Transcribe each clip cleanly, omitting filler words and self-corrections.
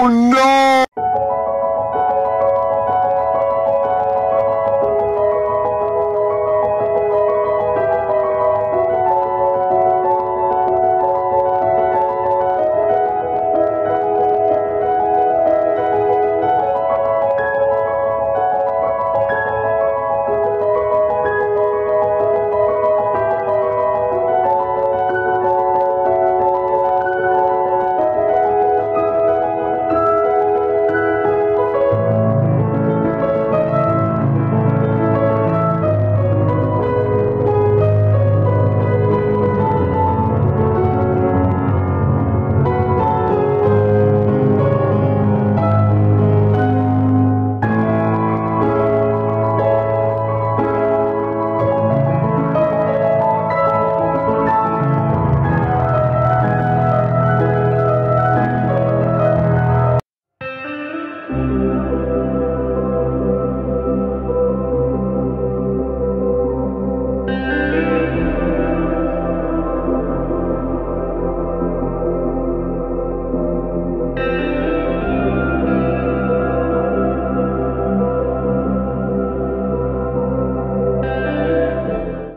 Oh no!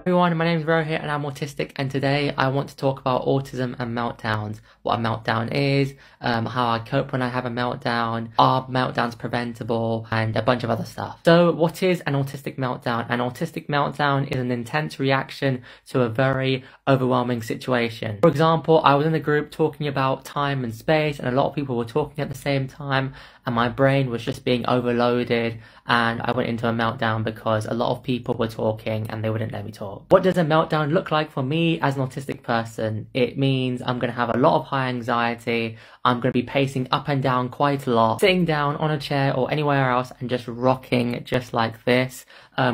Everyone, my name is Rohit and I'm autistic, and today I want to talk about autism and meltdowns, what a meltdown is, how I cope when I have a meltdown, are meltdowns preventable, and a bunch of other stuff. So what is an autistic meltdown? An autistic meltdown is an intense reaction to a very overwhelming situation. For example, I was in a group talking about time and space, and a lot of people were talking at the same time, and my brain was just being overloaded, and I went into a meltdown because a lot of people were talking and they wouldn't let me talk. What does a meltdown look like for me as an autistic person? It means I'm going to have a lot of high anxiety, I'm going to be pacing up and down quite a lot, sitting down on a chair or anywhere else and just rocking just like this,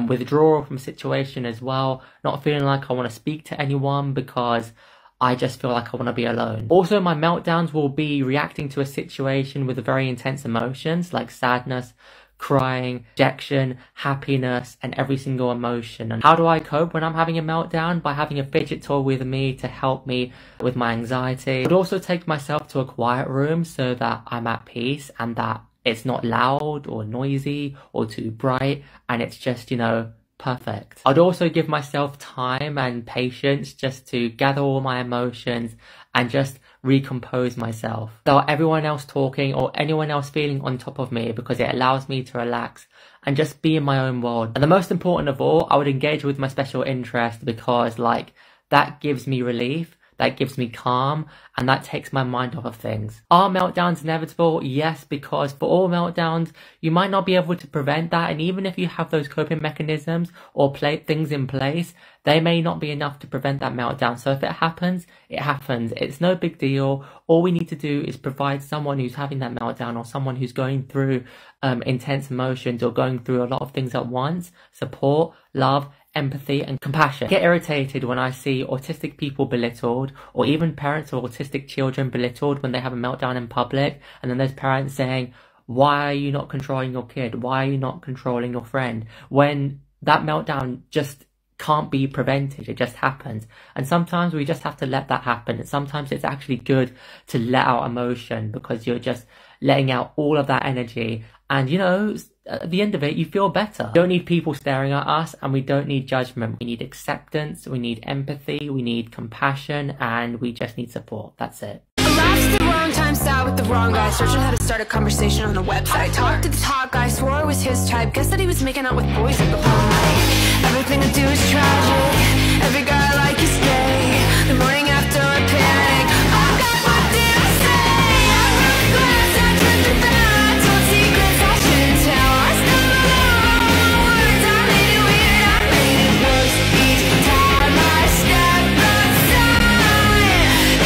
withdrawal from situation as well, not feeling like I want to speak to anyone because I just feel like I want to be alone. Also, my meltdowns will be reacting to a situation with very intense emotions like sadness, crying, rejection, happiness, and every single emotion. And how do I cope when I'm having a meltdown? By having a fidget toy with me to help me with my anxiety. I would also take myself to a quiet room so that I'm at peace and that it's not loud or noisy or too bright, and it's just, you know, perfect. I'd also give myself time and patience just to gather all my emotions and just recompose myself without everyone else talking or anyone else feeling on top of me, because it allows me to relax and just be in my own world. And the most important of all, I would engage with my special interest, because like that gives me relief, that gives me calm, and that takes my mind off of things. Are meltdowns inevitable? Yes, because for all meltdowns, you might not be able to prevent that, and even if you have those coping mechanisms or things in place, they may not be enough to prevent that meltdown. So if it happens, it happens. It's no big deal. All we need to do is provide someone who's having that meltdown or someone who's going through intense emotions or going through a lot of things at once, support, love, empathy and compassion. I get irritated when I see autistic people belittled, or even parents of autistic children belittled when they have a meltdown in public, and then there's parents saying, why are you not controlling your kid? Why are you not controlling your friend? When that meltdown just can't be prevented, it just happens. And sometimes we just have to let that happen. And sometimes it's actually good to let out emotion, because you're just letting out all of that energy, and you know, at the end of it, you feel better. We don't need people staring at us, and we don't need judgment. We need acceptance, we need empathy, we need compassion, and we just need support. That's it. Laughs the wrong time, sat with the wrong guy, searching how to start a conversation on a website. Talked to the top guy, swore it was his type, guess that he was making out with boys at the night. Everything I do is tragic, every guy I like is gay. The morning after I panic, oh God, what did I say? I broke glass, I turned it down, I told secrets I shouldn't tell. I stumbled over my words, I made it weird, I made it worse each time I stepped outside.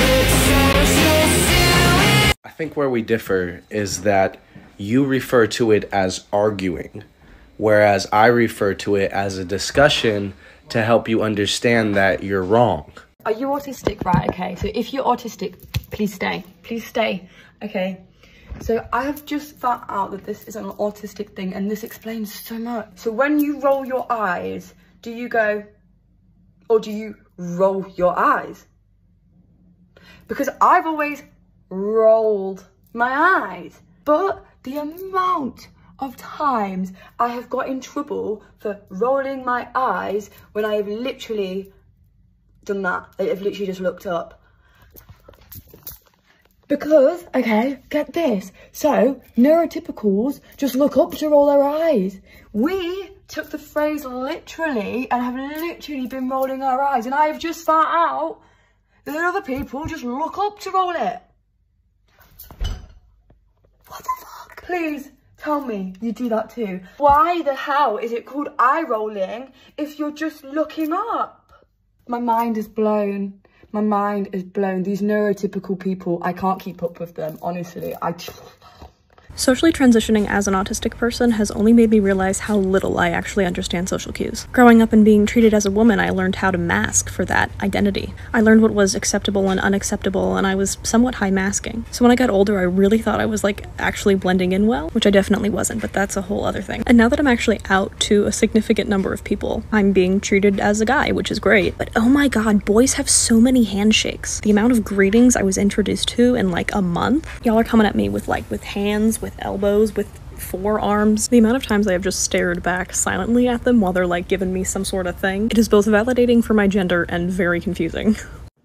It's social suicide. I think where we differ is that you refer to it as arguing, whereas I refer to it as a discussion to help you understand that you're wrong. Are you autistic? Right, okay. So if you're autistic, please stay. Please stay. Okay. So I have just found out that this is an autistic thing, and this explains so much. So when you roll your eyes, do you go, or do you roll your eyes? Because I've always rolled my eyes. But the amount of times I have got in trouble for rolling my eyes when I have literally done that. I have literally just looked up. Because, okay, get this. So, neurotypicals just look up to roll their eyes. We took the phrase literally and have literally been rolling our eyes. And I have just found out that other people just look up to roll it. What the fuck? Please tell me you do that too. Why the hell is it called eye rolling if you're just looking up? My mind is blown. My mind is blown. These neurotypical people, I can't keep up with them, honestly. Socially transitioning as an autistic person has only made me realize how little I actually understand social cues. Growing up and being treated as a woman, I learned how to mask for that identity. I learned what was acceptable and unacceptable, and I was somewhat high masking. So when I got older, I really thought I was like actually blending in well, which I definitely wasn't, but that's a whole other thing. And now that I'm actually out to a significant number of people, I'm being treated as a guy, which is great. But oh my god, boys have so many handshakes. The amount of greetings I was introduced to in like a month, y'all are coming at me with hands, with elbows, with forearms. The amount of times I have just stared back silently at them while they're like giving me some sort of thing. It is both validating for my gender and very confusing.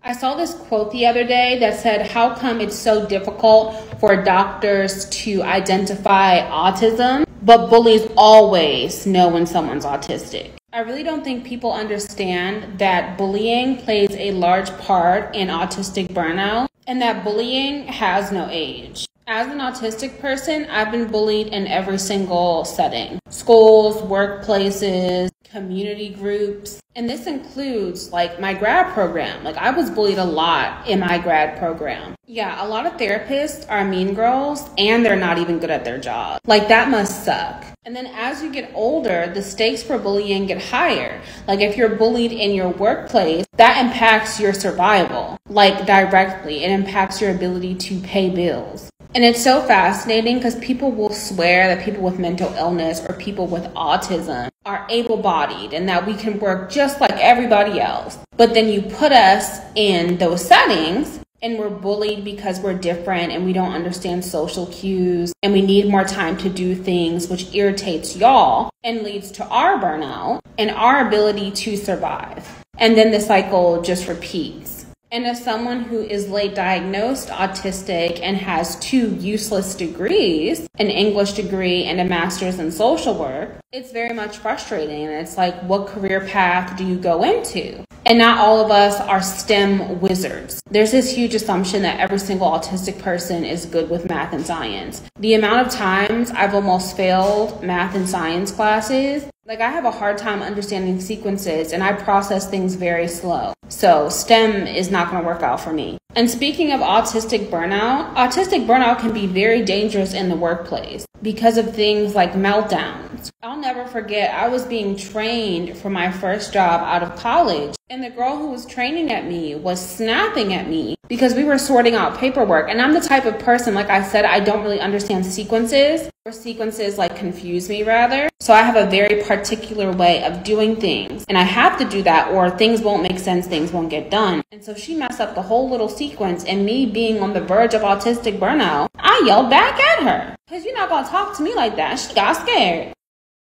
I saw this quote the other day that said, how come it's so difficult for doctors to identify autism, but bullies always know when someone's autistic? I really don't think people understand that bullying plays a large part in autistic burnout and that bullying has no age. As an autistic person, I've been bullied in every single setting. Schools, workplaces, community groups. And this includes like my grad program. Like I was bullied a lot in my grad program. Yeah, a lot of therapists are mean girls and they're not even good at their job. Like that must suck. And then as you get older, the stakes for bullying get higher. Like if you're bullied in your workplace, that impacts your survival. Like directly, it impacts your ability to pay bills. And it's so fascinating because people will swear that people with mental illness or people with autism are able-bodied and that we can work just like everybody else. But then you put us in those settings and we're bullied because we're different and we don't understand social cues and we need more time to do things, which irritates y'all and leads to our burnout and our ability to survive. And then the cycle just repeats. And as someone who is late diagnosed autistic and has 2 useless degrees, an English degree and a master's in social work, it's very much frustrating. And it's like, what career path do you go into? And not all of us are STEM wizards. There's this huge assumption that every single autistic person is good with math and science. The amount of times I've almost failed math and science classes, like I have a hard time understanding sequences and I process things very slow. So STEM is not going to work out for me. And speaking of autistic burnout can be very dangerous in the workplace because of things like meltdowns. I'll never forget, I was being trained for my first job out of college, and the girl who was training at me was snapping at me because we were sorting out paperwork. And I'm the type of person, like I said, I don't really understand sequences, or sequences like confuse me rather. So I have a very particular way of doing things, and I have to do that or things won't make sense, things won't get done. And so she messed up the whole little sequence, and me being on the verge of autistic burnout, I yelled back at her, because you're not gonna talk to me like that. She got scared.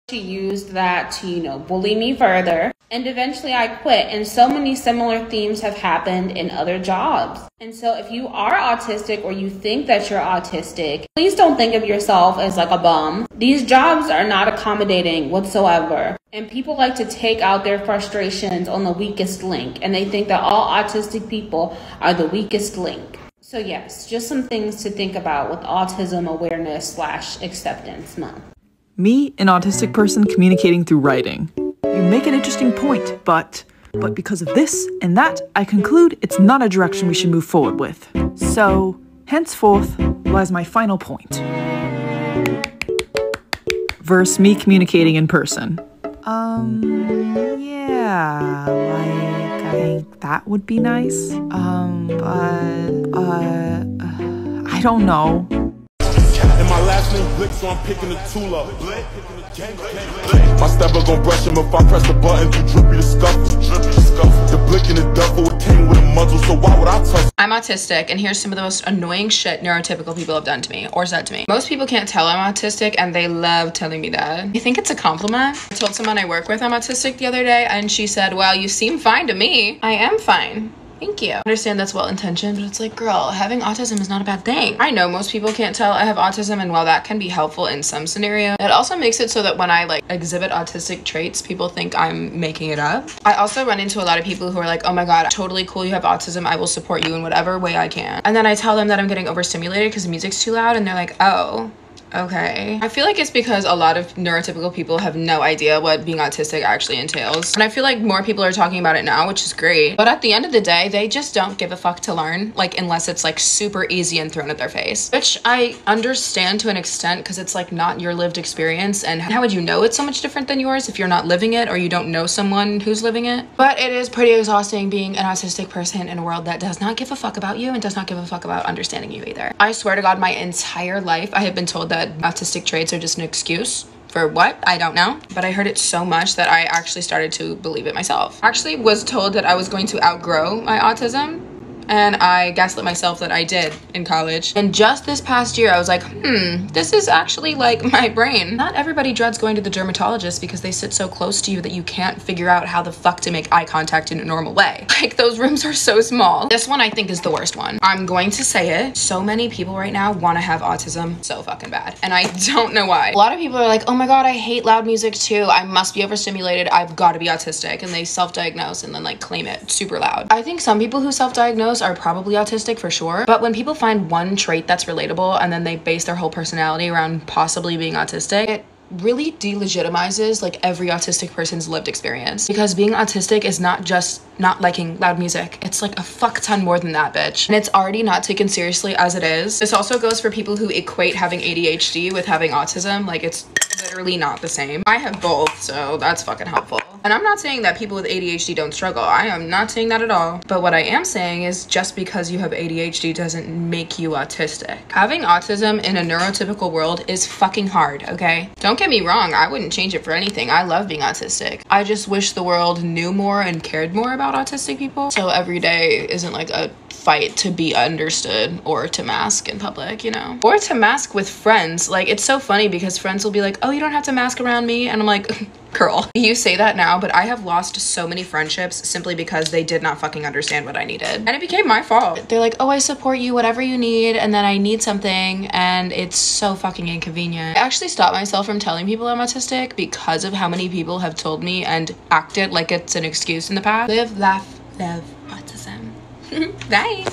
She used that to, bully me further. And eventually I quit. And so many similar themes have happened in other jobs. And so if you are autistic or you think that you're autistic, please don't think of yourself as like a bum. These jobs are not accommodating whatsoever. And people like to take out their frustrations on the weakest link. And they think that all autistic people are the weakest link. So yes, just some things to think about with Autism Awareness / Acceptance Month. Me, an autistic person communicating through writing. You make an interesting point, but because of this and that, I conclude it's not a direction we should move forward with. So, henceforth lies my final point. Versus me communicating in person. Yeah, like, I think that would be nice. I don't know. And my last name Blick, so I'm picking the tool up. My stepper gon' brush him if I press the button, too drippy to scuffle. The blick in the duffel, it came with a muzzle, so why would I touch? I'm autistic, and here's some of the most annoying shit neurotypical people have done to me or said to me. Most people can't tell I'm autistic, and they love telling me that. I think it's a compliment. I told someone I work with I'm autistic the other day, and she said, well, you seem fine to me. I am fine. Thank you. I understand that's well-intentioned, but it's like, girl, having autism is not a bad thing. I know most people can't tell I have autism, and while that can be helpful in some scenarios, it also makes it so that when I like exhibit autistic traits, people think I'm making it up. I also run into a lot of people who are like, oh my god, totally cool, you have autism, I will support you in whatever way I can. And then I tell them that I'm getting overstimulated because the music's too loud, and they're like, oh. Okay. I feel like it's because a lot of neurotypical people have no idea what being autistic actually entails. And I feel like more people are talking about it now, which is great. But at the end of the day, they just don't give a fuck to learn, like unless it's like super easy and thrown at their face. Which I understand to an extent because it's like not your lived experience, and how would you know it's so much different than yours if you're not living it or you don't know someone who's living it? But it is pretty exhausting being an autistic person in a world that does not give a fuck about you and does not give a fuck about understanding you either. I swear to God, my entire life I have been told that autistic traits are just an excuse. For what? I don't know. But I heard it so much that I actually started to believe it myself. I actually was told that I was going to outgrow my autism, and I gaslit myself that I did in college. And just this past year, I was like, this is actually like my brain. Not everybody dreads going to the dermatologist because they sit so close to you that you can't figure out how the fuck to make eye contact in a normal way. Like, those rooms are so small. This one I think is the worst one. I'm going to say it. So many people right now want to have autism so fucking bad, and I don't know why. A lot of people are like, oh my god, I hate loud music too. I must be overstimulated. I've got to be autistic. And they self-diagnose and then like claim it super loud. I think some people who self-diagnose are probably autistic for sure, but when people find one trait that's relatable and then they base their whole personality around possibly being autistic, it really delegitimizes like every autistic person's lived experience, because being autistic is not just not liking loud music. It's like a fuck ton more than that, bitch. And it's already not taken seriously as it is. This also goes for people who equate having ADHD with having autism. Like, it's literally not the same. I have both, so that's fucking helpful. And I'm not saying that people with ADHD don't struggle. I am not saying that at all. But what I am saying is just because you have ADHD doesn't make you autistic. Having autism in a neurotypical world is fucking hard, okay? Don't get me wrong, I wouldn't change it for anything. I love being autistic. I just wish the world knew more and cared more about autistic people, so every day isn't like a fight to be understood or to mask in public, you know? Or to mask with friends. Like, it's so funny because friends will be like, oh, you don't have to mask around me, and I'm like, girl, you say that now, but I have lost so many friendships simply because they did not fucking understand what I needed. And it became my fault. They're like, oh, I support you, whatever you need, and then I need something, and it's so fucking inconvenient. I actually stopped myself from telling people I'm autistic because of how many people have told me and acted like it's an excuse in the past. Live, laugh, love autism. Bye.